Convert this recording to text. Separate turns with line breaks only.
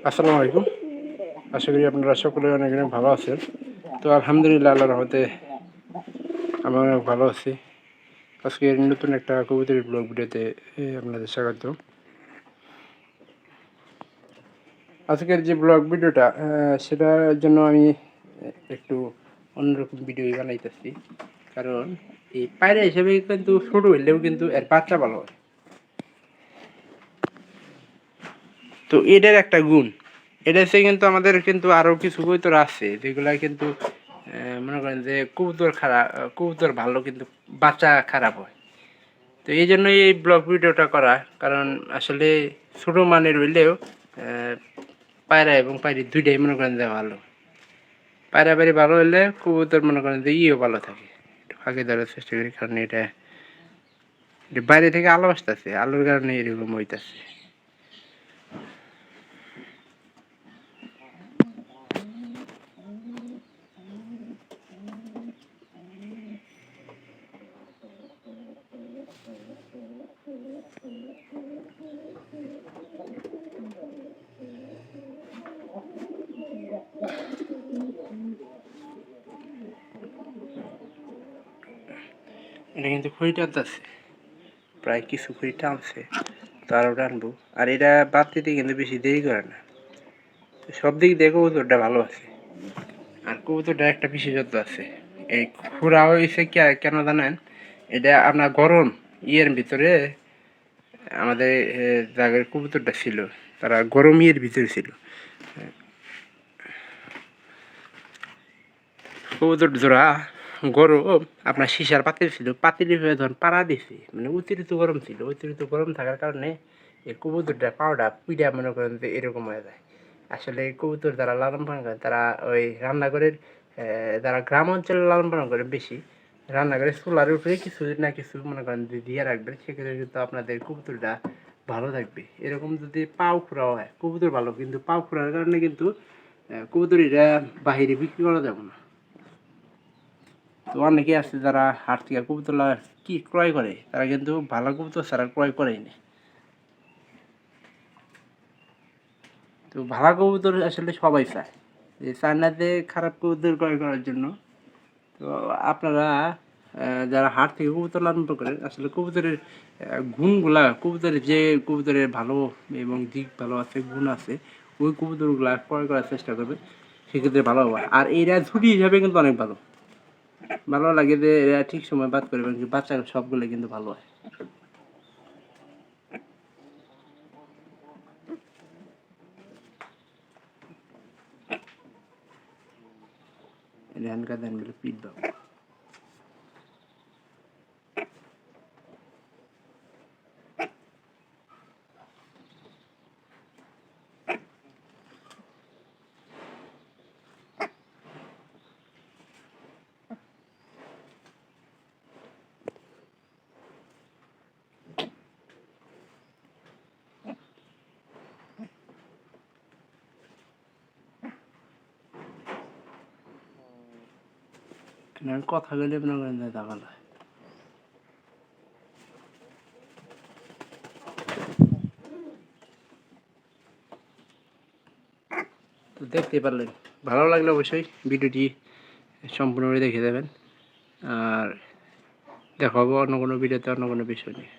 আসসালামু আলাইকুম। আশা করি আপনারা সকলে অনেক অনেক ভালো আছেন। তো আলহামদুলিল্লাহ, আল্লাহর রহমতে আমি অনেক ভালো আছি। আজকে নতুন একটা কবুতরের ব্লগ ভিডিওতে আপনাদের স্বাগত। আজকের যে ব্লগ ভিডিওটা সেটার জন্য আমি একটু অন্যরকম ভিডিও বানাইতেছি, কারণ এই পায়রা হিসেবে কিন্তু ছোটো হইলেও কিন্তু এর বাচ্চা ভালো হয়। তো এটার একটা গুণ, এটা হচ্ছে কিন্তু আমাদের কিন্তু আরও কিছু কবুতর আছে যেগুলা কিন্তু মনে করেন যে কবুতর ভালো কিন্তু বাচ্চা খারাপ হয়। তো এই জন্যই এই ব্লগ ভিডিওটা করা, কারণ আসলে ছোটো মানের হইলেও পায়রা এবং পায়রি দুইটাই মনে করেন যে ভালো। পায়রা পায়রি ভালো হলে কবুতর মনে করেন যে ভালো থাকে। একটু ফাঁকে ধরার চেষ্টা করি, কারণ এটা বাইরে থেকে আলো আসতেছে, আলোর কারণে এরকম হইতেছে। এটা কিন্তু খড়ি টানতেছে, প্রায় কিছু খড়ি টানছে, তো আরও টানবো। আর এটা বাদ দিতে কিন্তু বেশি দেরি করে না। সব দিক দিয়ে কবুতরটা ভালো আছে। আর কবুতরটা একটা বিশেষত্ব আছে, এই খুরা হয়েছে কেন জানেন? এটা আপনার গরম ভিতরে আমাদের জায়গার কবুতরটা ছিল, তারা গরম ভিতরে ছিল। কবুতর জোড়া গরম আপনার সিসার পাতিল ছিল, পাতিল ধরুন পাড়া দিছে, মানে অতিরিক্ত গরম ছিল। অতিরিক্ত গরম থাকার কারণে এই কবুতরটা পাউডার পিঠা মনে করেন যে এরকম হয়ে যায়। আসলে কবুতর যারা লালন পালন করে তারা ওই রান্নাঘরের যারা গ্রাম অঞ্চলে লালন পালন করে বেশি, রান্নাঘরে চুলার উপরে কিছু না কিছু মনে করেন যে দিয়ে রাখবে, সেক্ষেত্রে কিন্তু আপনাদের কবুতরটা ভালো থাকবে। এরকম যদি পাও খুঁড়া হয় কবুতর ভালো, কিন্তু পাও খুঁড়ার কারণে কিন্তু কবুতর এটা বাহিরে বিক্রি করা যাবে না। তো অনেকে আছে যারা হাট থেকে কবুতর ক্রয় করে, তারা কিন্তু ভালো কবুতর ছাড়া ক্রয় করেই না। তো ভালো কবুতর আসলে সবাই চায়, যে চায় না যে খারাপ কবুতর ক্রয় করার জন্য। তো আপনারা যারা হাট থেকে কবুতর লালন করেন, আসলে কবুতরের গুণগুলা, কবুতরের যে কবুতরের ভালো এবং দিক ভালো আছে, গুণ আছে, ওই কবুতরগুলা ক্রয় করার চেষ্টা করবে, সেক্ষেত্রে ভালো হবে। আর এরা ঝুটি হিসাবে কিন্তু অনেক ভালো ভালো লাগে যে এরা ঠিক সময় বাদ করবে, বাচ্চা সবগুলো কিন্তু ভালো হয়। এখানকার ধান গুলো পিট দাও। কথা বলে মনে করেন দাগাল হয়। তো দেখতে পারলেন, ভালো লাগলে অবশ্যই ভিডিওটি সম্পূর্ণভাবে দেখে দেবেন। আর দেখাবো অন্য কোনো ভিডিওতে অন্য কোনো বিষয় নিয়ে।